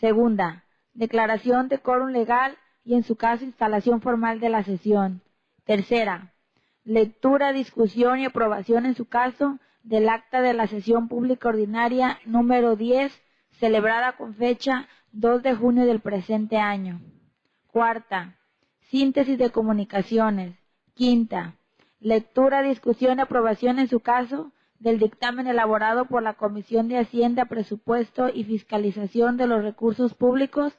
Segunda, declaración de quórum legal y en su caso instalación formal de la sesión. Tercera, lectura, discusión y aprobación en su caso del acta de la sesión pública ordinaria número 10, celebrada con fecha 2 de junio del presente año. Cuarta, síntesis de comunicaciones. Quinta, lectura, discusión y aprobación en su caso del dictamen elaborado por la Comisión de Hacienda, Presupuesto y Fiscalización de los Recursos Públicos,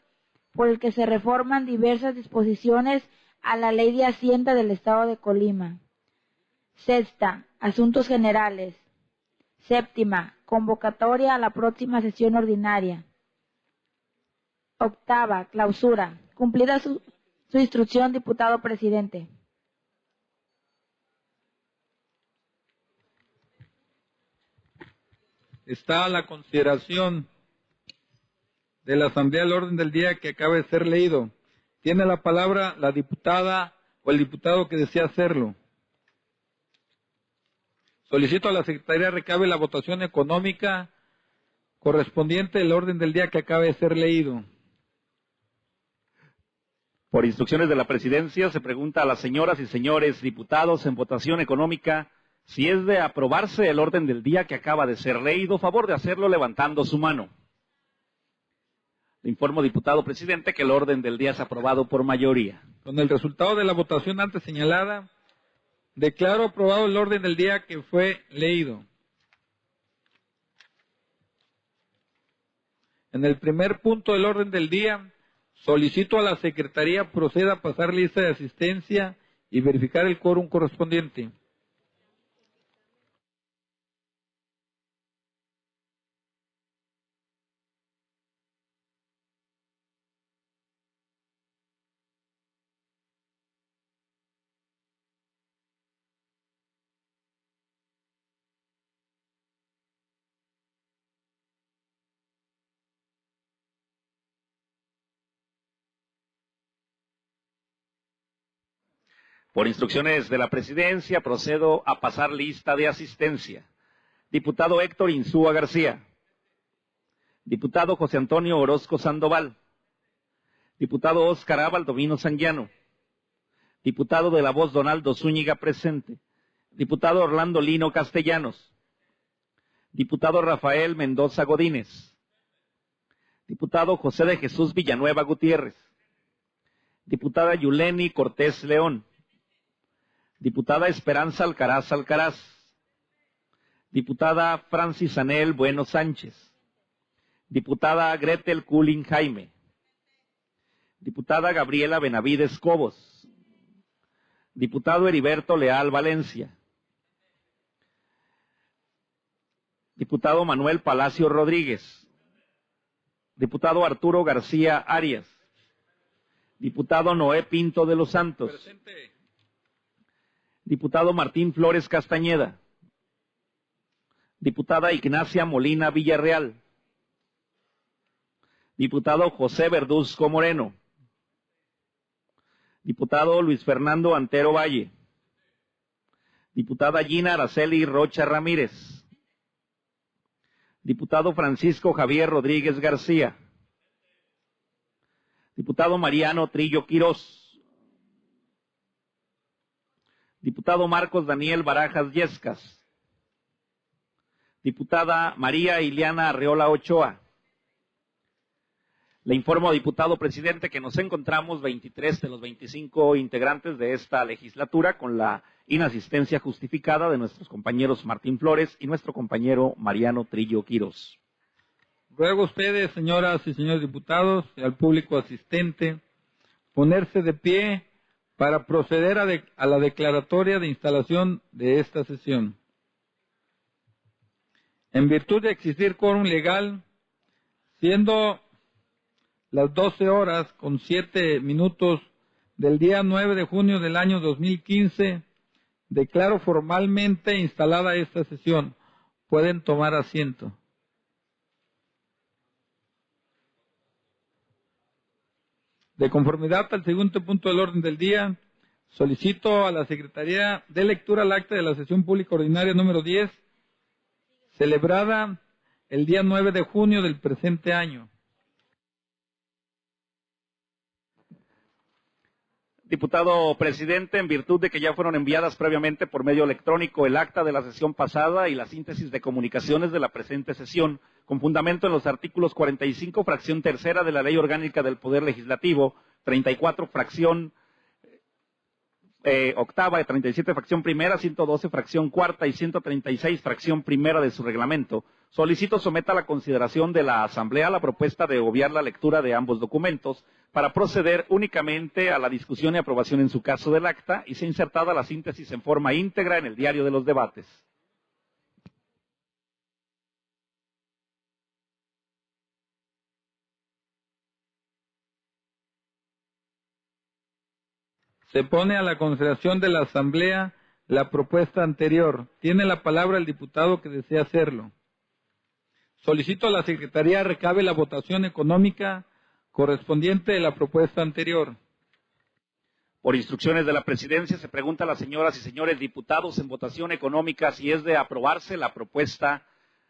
por el que se reforman diversas disposiciones a la Ley de Hacienda del Estado de Colima. Sexta, asuntos generales. Séptima, convocatoria a la próxima sesión ordinaria. Octava, clausura. Cumplida su instrucción, diputado presidente. Está a la consideración de la Asamblea el orden del día que acaba de ser leído. Tiene la palabra la diputada o el diputado que desea hacerlo. Solicito a la Secretaría recabe la votación económica correspondiente al orden del día que acaba de ser leído. Por instrucciones de la Presidencia, se pregunta a las señoras y señores diputados en votación económica si es de aprobarse el orden del día que acaba de ser leído, favor de hacerlo levantando su mano. Le informo, diputado presidente, que el orden del día es aprobado por mayoría. Con el resultado de la votación antes señalada, declaro aprobado el orden del día que fue leído. En el primer punto del orden del día, solicito a la Secretaría proceda a pasar lista de asistencia y verificar el quórum correspondiente. Por instrucciones de la Presidencia, procedo a pasar lista de asistencia. Diputado Héctor Insúa García. Diputado José Antonio Orozco Sandoval. Diputado Óscar A. Baldovino Sanguiano. Diputado de La Voz Donaldo Zúñiga presente. Diputado Orlando Lino Castellanos. Diputado Rafael Mendoza Godínez. Diputado José de Jesús Villanueva Gutiérrez. Diputada Yuleni Cortés León. Diputada Esperanza Alcaraz Alcaraz. Diputada Francis Anel Bueno Sánchez. Diputada Gretel Culin Jaime. Diputada Gabriela Benavides Cobos. Diputado Heriberto Leal Valencia. Diputado Manuel Palacio Rodríguez. Diputado Arturo García Arias. Diputado Noé Pinto de los Santos. Presente. Diputado Martín Flores Castañeda. Diputada Ignacia Molina Villarreal. Diputado José Verduzco Moreno. Diputado Luis Fernando Antero Valle. Diputada Gina Araceli Rocha Ramírez. Diputado Francisco Javier Rodríguez García. Diputado Mariano Trillo Quirós. Diputado Marcos Daniel Barajas Yescas. Diputada María Ileana Arreola Ochoa. Le informo, diputado presidente, que nos encontramos 23 de los 25 integrantes de esta legislatura con la inasistencia justificada de nuestros compañeros Martín Flores y nuestro compañero Mariano Trillo Quirós. Ruego a ustedes, señoras y señores diputados, y al público asistente, ponerse de pie para proceder a la declaratoria de instalación de esta sesión. En virtud de existir quórum legal, siendo las 12 horas con 7 minutos del día 9 de junio del año 2015, declaro formalmente instalada esta sesión. Pueden tomar asiento. De conformidad al segundo punto del orden del día, solicito a la Secretaría de lectura al acta de la sesión pública ordinaria número 10, celebrada el día 9 de junio del presente año. Diputado presidente, en virtud de que ya fueron enviadas previamente por medio electrónico el acta de la sesión pasada y la síntesis de comunicaciones de la presente sesión, con fundamento en los artículos 45, fracción tercera de la Ley Orgánica del Poder Legislativo, 34, fracción octava, 37, fracción primera, 112, fracción cuarta y 136, fracción primera de su reglamento, solicito someta a la consideración de la Asamblea la propuesta de obviar la lectura de ambos documentos para proceder únicamente a la discusión y aprobación en su caso del acta y sea insertada la síntesis en forma íntegra en el diario de los debates. Se pone a la consideración de la Asamblea la propuesta anterior. Tiene la palabra el diputado que desea hacerlo. Solicito a la Secretaría recabe la votación económica correspondiente de la propuesta anterior. Por instrucciones de la Presidencia, se pregunta a las señoras y señores diputados en votación económica si es de aprobarse la propuesta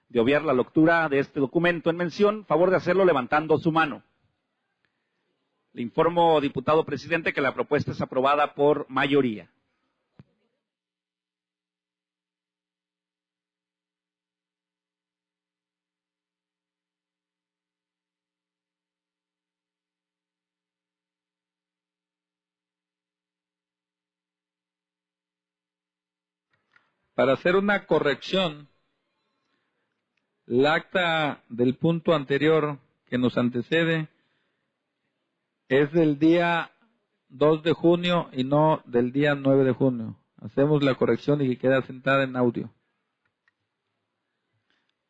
de obviar la lectura de este documento en mención, favor de hacerlo levantando su mano. Le informo, diputado presidente, que la propuesta es aprobada por mayoría. Para hacer una corrección, el acta del punto anterior que nos antecede es del día 2 de junio y no del día 9 de junio. Hacemos la corrección y que queda sentada en audio.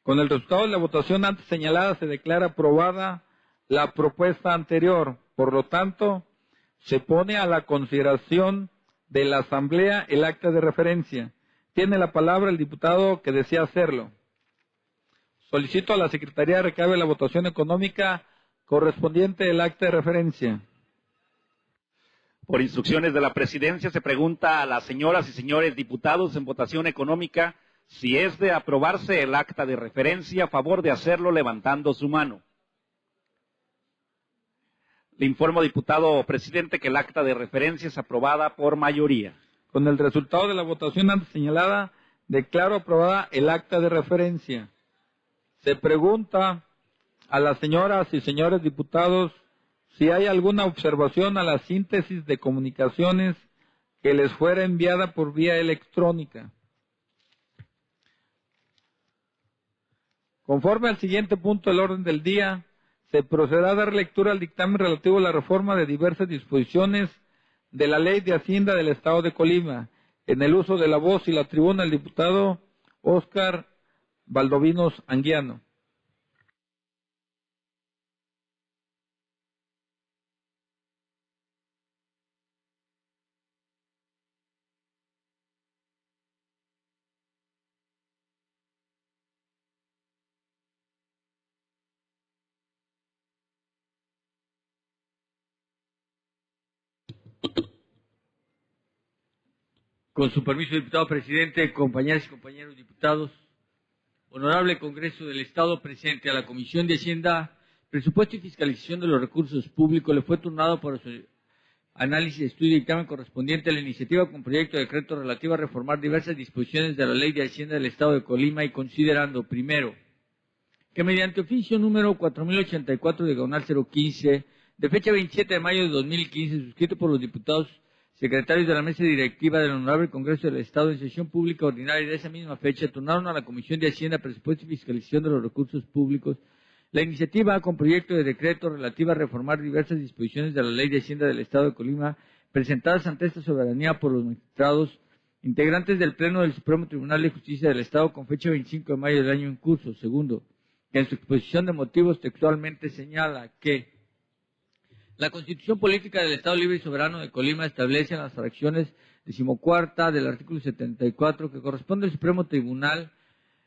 Con el resultado de la votación antes señalada se declara aprobada la propuesta anterior. Por lo tanto, se pone a la consideración de la Asamblea el acta de referencia. Tiene la palabra el diputado que desea hacerlo. Solicito a la Secretaría recabe la votación económica correspondiente del acta de referencia. Por instrucciones de la Presidencia, se pregunta a las señoras y señores diputados en votación económica si es de aprobarse el acta de referencia, a favor de hacerlo levantando su mano. Le informo, diputado presidente, que el acta de referencia es aprobada por mayoría. Con el resultado de la votación antes señalada, declaro aprobada el acta de referencia. Se pregunta a las señoras y señores diputados si hay alguna observación a la síntesis de comunicaciones que les fuera enviada por vía electrónica. Conforme al siguiente punto del orden del día, se procederá a dar lectura al dictamen relativo a la reforma de diversas disposiciones de la Ley de Hacienda del Estado de Colima. En el uso de la voz y la tribuna, el diputado Óscar Valdovinos Anguiano. Con su permiso, diputado presidente, compañeras y compañeros diputados, honorable Congreso del Estado, presente a la Comisión de Hacienda, Presupuesto y Fiscalización de los Recursos Públicos, le fue turnado por su análisis, estudio y dictamen correspondiente a la iniciativa con proyecto de decreto relativo a reformar diversas disposiciones de la Ley de Hacienda del Estado de Colima y considerando, primero, que mediante oficio número 4084/015, de fecha 27 de mayo de 2015, suscrito por los diputados secretarios de la mesa directiva del Honorable Congreso del Estado en sesión pública ordinaria de esa misma fecha, turnaron a la Comisión de Hacienda, Presupuesto y Fiscalización de los Recursos Públicos la iniciativa con proyecto de decreto relativa a reformar diversas disposiciones de la Ley de Hacienda del Estado de Colima, presentadas ante esta soberanía por los magistrados integrantes del Pleno del Supremo Tribunal de Justicia del Estado con fecha 25 de mayo del año en curso. Segundo, que en su exposición de motivos textualmente señala que la Constitución Política del Estado Libre y Soberano de Colima establece en las fracciones 14ª del artículo 74 que corresponde al Supremo Tribunal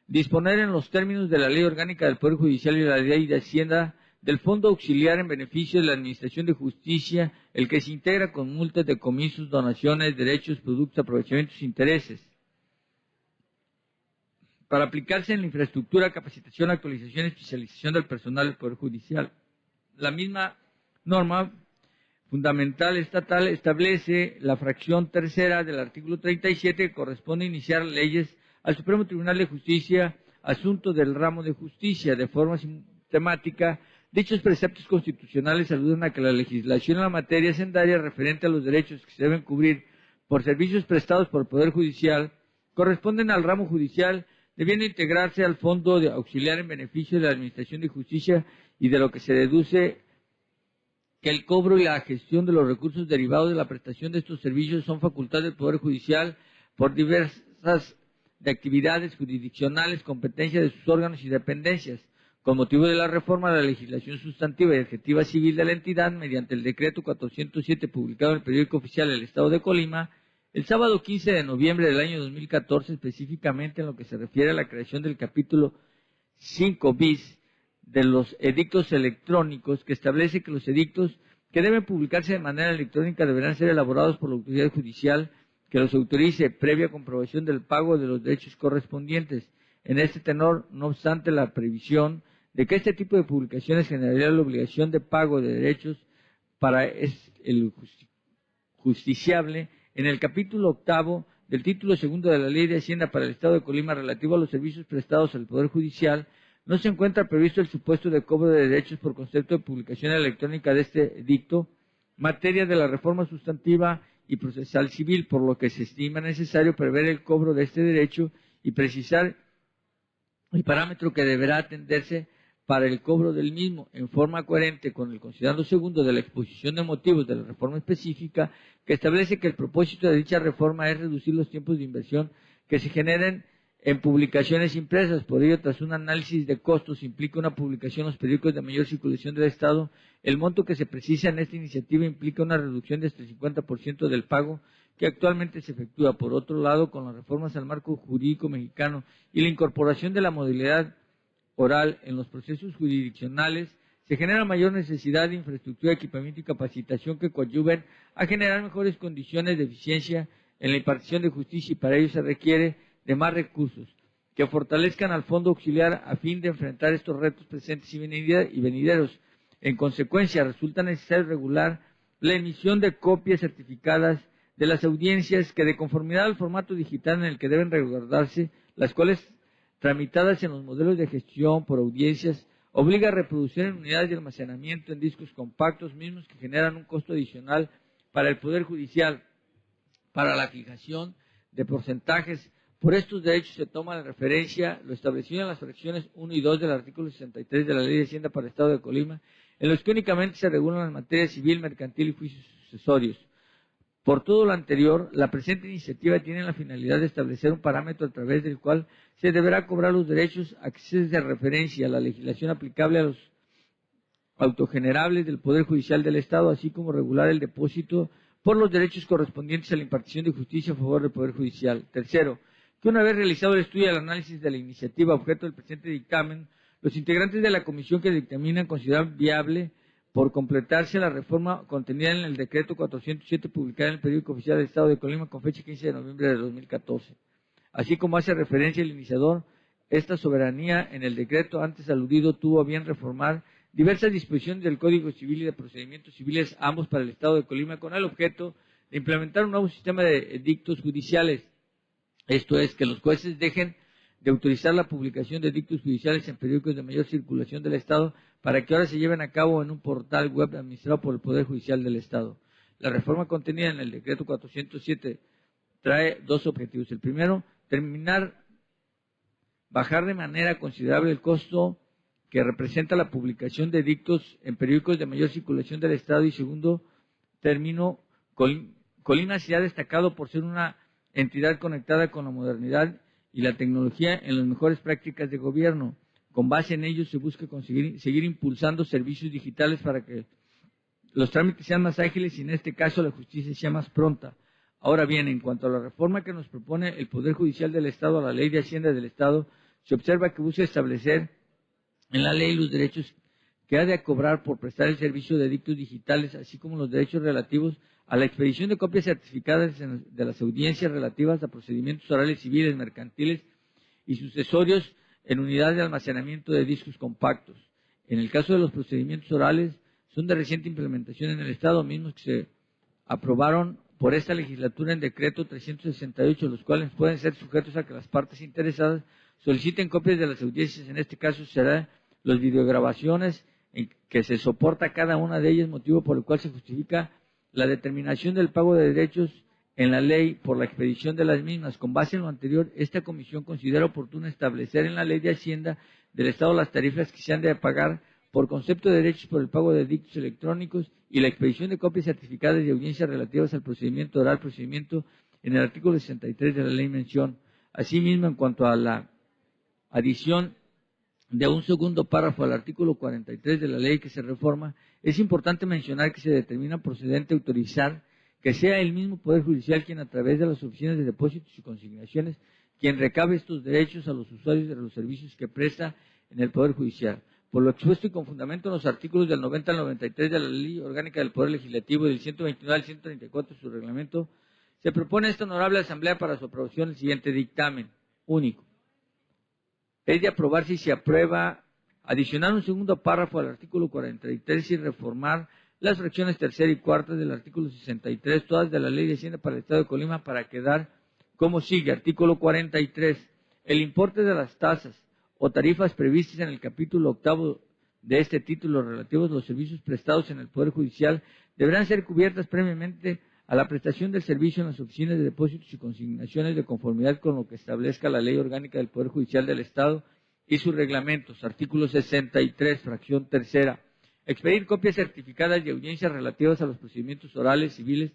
disponer en los términos de la Ley Orgánica del Poder Judicial y la Ley de Hacienda del Fondo Auxiliar en beneficio de la Administración de Justicia, el que se integra con multas, decomisos, donaciones, derechos, productos, aprovechamientos e intereses, para aplicarse en la infraestructura, capacitación, actualización y especialización del personal del Poder Judicial. La misma norma fundamental estatal establece la fracción tercera del artículo 37 que corresponde iniciar leyes al Supremo Tribunal de Justicia, asunto del ramo de justicia. De forma sistemática, dichos preceptos constitucionales aludan a que la legislación en la materia hacendaria referente a los derechos que se deben cubrir por servicios prestados por el Poder Judicial corresponden al ramo judicial, debiendo integrarse al Fondo de Auxiliar en beneficio de la Administración de Justicia, y de lo que se deduce que el cobro y la gestión de los recursos derivados de la prestación de estos servicios son facultad del Poder Judicial por diversas de actividades jurisdiccionales, competencia de sus órganos y dependencias, con motivo de la reforma de la legislación sustantiva y adjetiva civil de la entidad, mediante el decreto 407 publicado en el periódico oficial del Estado de Colima, el sábado 15 de noviembre del año 2014, específicamente en lo que se refiere a la creación del capítulo 5 bis de los edictos electrónicos, que establece que los edictos que deben publicarse de manera electrónica deberán ser elaborados por la autoridad judicial que los autorice, previa comprobación del pago de los derechos correspondientes. En este tenor, no obstante la previsión de que este tipo de publicaciones generaría la obligación de pago de derechos para el justiciable, en el capítulo 8 del título 2 de la Ley de Hacienda para el Estado de Colima relativo a los servicios prestados al Poder Judicial, no se encuentra previsto el supuesto de cobro de derechos por concepto de publicación electrónica de este edicto, materia de la reforma sustantiva y procesal civil, por lo que se estima necesario prever el cobro de este derecho y precisar el parámetro que deberá atenderse para el cobro del mismo, en forma coherente con el considerando segundo de la exposición de motivos de la reforma específica, que establece que el propósito de dicha reforma es reducir los tiempos de inversión que se generen en publicaciones impresas. Por ello, tras un análisis de costos, implica una publicación en los periódicos de mayor circulación del Estado. El monto que se precisa en esta iniciativa implica una reducción de hasta el 50% del pago que actualmente se efectúa. Por otro lado, con las reformas al marco jurídico mexicano y la incorporación de la modalidad oral en los procesos jurisdiccionales, se genera mayor necesidad de infraestructura, equipamiento y capacitación que coadyuven a generar mejores condiciones de eficiencia en la impartición de justicia, y para ello se requiere de más recursos que fortalezcan al Fondo Auxiliar a fin de enfrentar estos retos presentes y venideros. En consecuencia, resulta necesario regular la emisión de copias certificadas de las audiencias que, de conformidad al formato digital en el que deben resguardarse, las cuales tramitadas en los modelos de gestión por audiencias, obliga a reproducir en unidades de almacenamiento en discos compactos, mismos que generan un costo adicional para el Poder Judicial. Para la fijación de porcentajes por estos derechos se toma en referencia lo establecido en las fracciones 1 y 2 del artículo 63 de la Ley de Hacienda para el Estado de Colima, en los que únicamente se regulan las materias civil, mercantil y juicios sucesorios. Por todo lo anterior, la presente iniciativa tiene la finalidad de establecer un parámetro a través del cual se deberá cobrar los derechos a que se hace referencia a la legislación aplicable a los autogenerables del Poder Judicial del Estado, así como regular el depósito por los derechos correspondientes a la impartición de justicia a favor del Poder Judicial. Tercero, que una vez realizado el estudio y el análisis de la iniciativa objeto del presente dictamen, los integrantes de la comisión que dictaminan consideran viable por completarse la reforma contenida en el decreto 407 publicado en el periódico oficial del Estado de Colima con fecha 15 de noviembre de 2014. Así como hace referencia el iniciador, esta soberanía en el decreto antes aludido tuvo a bien reformar diversas disposiciones del Código Civil y de Procedimientos Civiles, ambos para el Estado de Colima, con el objeto de implementar un nuevo sistema de edictos judiciales. Esto es, que los jueces dejen de autorizar la publicación de edictos judiciales en periódicos de mayor circulación del Estado para que ahora se lleven a cabo en un portal web administrado por el Poder Judicial del Estado. La reforma contenida en el decreto 407 trae dos objetivos. El primero, bajar de manera considerable el costo que representa la publicación de edictos en periódicos de mayor circulación del Estado, y segundo término, Colima se ha destacado por ser una entidad conectada con la modernidad y la tecnología en las mejores prácticas de gobierno. Con base en ello se busca seguir impulsando servicios digitales para que los trámites sean más ágiles y en este caso la justicia sea más pronta. Ahora bien, en cuanto a la reforma que nos propone el Poder Judicial del Estado a la Ley de Hacienda del Estado, se observa que busca establecer en la ley los derechos que ha de cobrar por prestar el servicio de edictos digitales, así como los derechos relativos a la expedición de copias certificadas de las audiencias relativas a procedimientos orales, civiles, mercantiles y sucesorios en unidades de almacenamiento de discos compactos. En el caso de los procedimientos orales, son de reciente implementación en el Estado, mismos que se aprobaron por esta legislatura en decreto 368, los cuales pueden ser sujetos a que las partes interesadas soliciten copias de las audiencias. En este caso serán las videograbaciones en que se soporta cada una de ellas, motivo por el cual se justifica la determinación del pago de derechos en la ley por la expedición de las mismas. Con base en lo anterior, esta comisión considera oportuno establecer en la ley de Hacienda del Estado las tarifas que se han de pagar por concepto de derechos por el pago de dictos electrónicos y la expedición de copias certificadas de audiencias relativas al procedimiento oral, procedimiento en el artículo 63 de la ley mención. Asimismo, en cuanto a la adición de un segundo párrafo al artículo 43 de la ley que se reforma, es importante mencionar que se determina procedente autorizar que sea el mismo Poder Judicial quien, a través de las oficinas de depósitos y consignaciones, quien recabe estos derechos a los usuarios de los servicios que presta en el Poder Judicial. Por lo expuesto y con fundamento en los artículos del 90 al 93 de la Ley Orgánica del Poder Legislativo y del 129 al 134 de su reglamento, se propone a esta honorable Asamblea para su aprobación el siguiente dictamen único. Es de aprobar si se aprueba adicionar un segundo párrafo al artículo 43 y reformar las fracciones tercera y cuarta del artículo 63, todas de la Ley de Hacienda para el Estado de Colima, para quedar como sigue. Artículo 43. El importe de las tasas o tarifas previstas en el capítulo 8 de este título relativos a los servicios prestados en el Poder Judicial deberán ser cubiertas previamente a la prestación del servicio en las oficinas de depósitos y consignaciones de conformidad con lo que establezca la Ley Orgánica del Poder Judicial del Estado y sus reglamentos. Artículo 63, fracción tercera. Expedir copias certificadas de audiencias relativas a los procedimientos orales, civiles,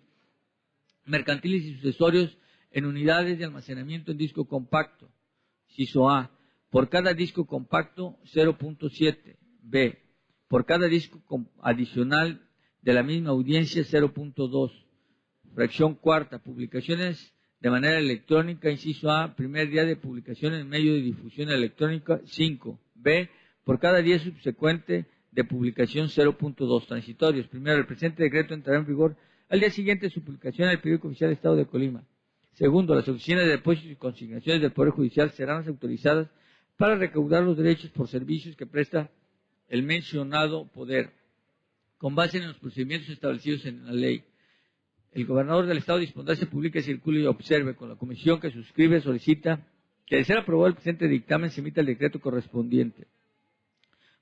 mercantiles y sucesorios en unidades de almacenamiento en disco compacto. Inciso A. Por cada disco compacto 0.7. B. Por cada disco adicional de la misma audiencia 0.2. Fracción cuarta. Publicaciones de manera electrónica. Inciso A. Primer día de publicación en medio de difusión electrónica 5. B. Por cada día subsecuente de publicación 0.2. Transitorios. Primero, el presente decreto entrará en vigor al día siguiente de su publicación en el Periódico Oficial del Estado de Colima. Segundo, las oficinas de depósitos y consignaciones del Poder Judicial serán las autorizadas para recaudar los derechos por servicios que presta el mencionado poder, con base en los procedimientos establecidos en la ley. El gobernador del Estado dispondrá, se publique, circule y observe. Con la comisión que suscribe solicita que, de ser aprobado el presente dictamen, se emita el decreto correspondiente.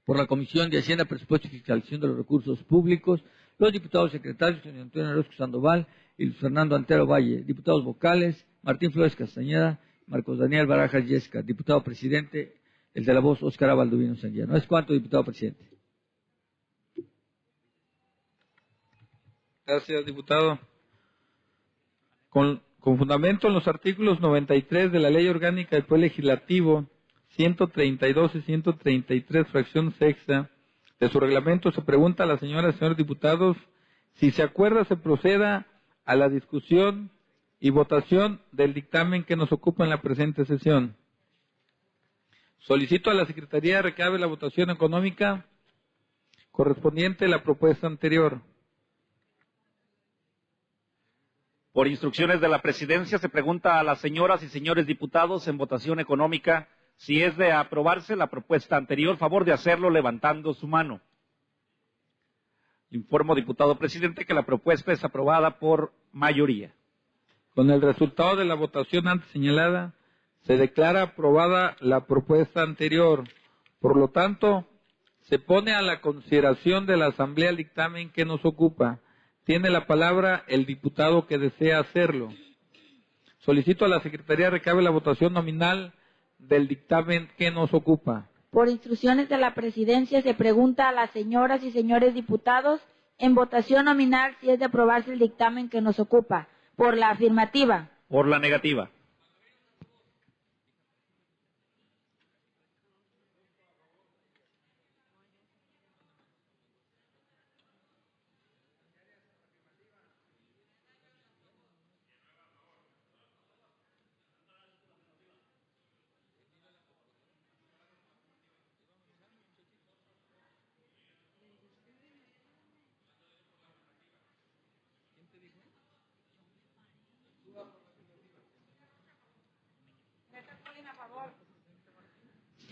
Por la Comisión de Hacienda, Presupuesto y Fiscalización de los Recursos Públicos, los diputados secretarios, José Antonio Orozco Sandoval y Luis Fernando Antero Valle, diputados vocales, Martín Flores Castañeda, Marcos Daniel Barajas Yesca, diputado presidente, el de la voz, Óscar Abaldovino Sanguía. ¿No es cuánto, diputado presidente? Gracias, diputado. Con fundamento en los artículos 93 de la Ley Orgánica del Poder Legislativo, 132 y 133, fracción sexta, de su reglamento, se pregunta a las señoras y señores diputados si se acuerda se proceda a la discusión y votación del dictamen que nos ocupa en la presente sesión. Solicito a la Secretaría de recabe la votación económica correspondiente a la propuesta anterior. Por instrucciones de la Presidencia, se pregunta a las señoras y señores diputados en votación económica si es de aprobarse la propuesta anterior. Favor de hacerlo levantando su mano. Informo, diputado presidente, que la propuesta es aprobada por mayoría. Con el resultado de la votación antes señalada, se declara aprobada la propuesta anterior. Por lo tanto, se pone a la consideración de la Asamblea el dictamen que nos ocupa. Tiene la palabra el diputado que desea hacerlo. Solicito a la Secretaría de recabe la votación nominal del dictamen que nos ocupa. Por instrucciones de la Presidencia, se pregunta a las señoras y señores diputados en votación nominal si es de aprobarse el dictamen que nos ocupa. Por la afirmativa. Por la negativa.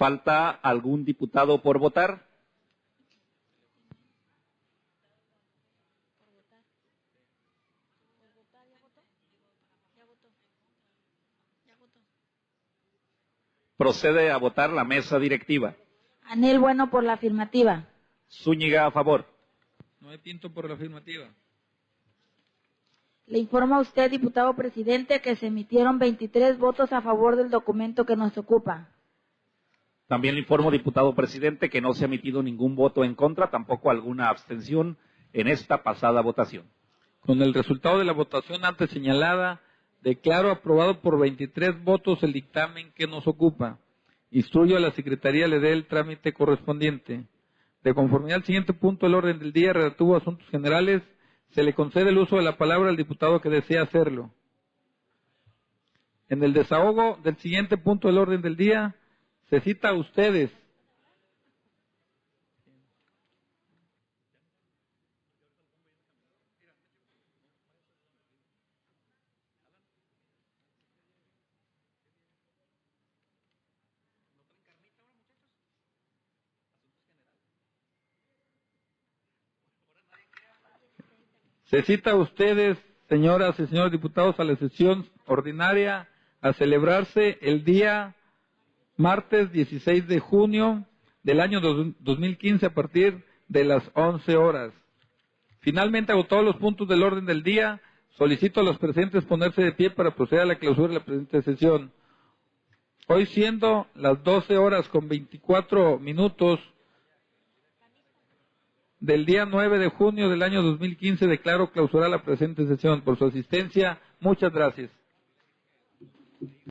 ¿Falta algún diputado por votar? Procede a votar la mesa directiva. Anel Bueno por la afirmativa. Zúñiga a favor. Noé Pinto por la afirmativa. Le informo a usted, diputado presidente, que se emitieron 23 votos a favor del documento que nos ocupa. También le informo, diputado presidente, que no se ha emitido ningún voto en contra, tampoco alguna abstención en esta pasada votación. Con el resultado de la votación antes señalada, declaro aprobado por 23 votos el dictamen que nos ocupa. Instruyo a la Secretaría le dé el trámite correspondiente. De conformidad al siguiente punto del orden del día, relativo a asuntos generales, se le concede el uso de la palabra al diputado que desea hacerlo. En el desahogo del siguiente punto del orden del día, se cita a ustedes. Se cita a ustedes, señoras y señores diputados, a la sesión ordinaria a celebrarse el día martes 16 de junio del año 2015 a partir de las 11 horas. Finalmente, agotados los puntos del orden del día, solicito a los presentes ponerse de pie para proceder a la clausura de la presente sesión. Hoy, siendo las 12 horas con 24 minutos del día 9 de junio del año 2015, declaro clausurada la presente sesión. Por su asistencia, muchas gracias.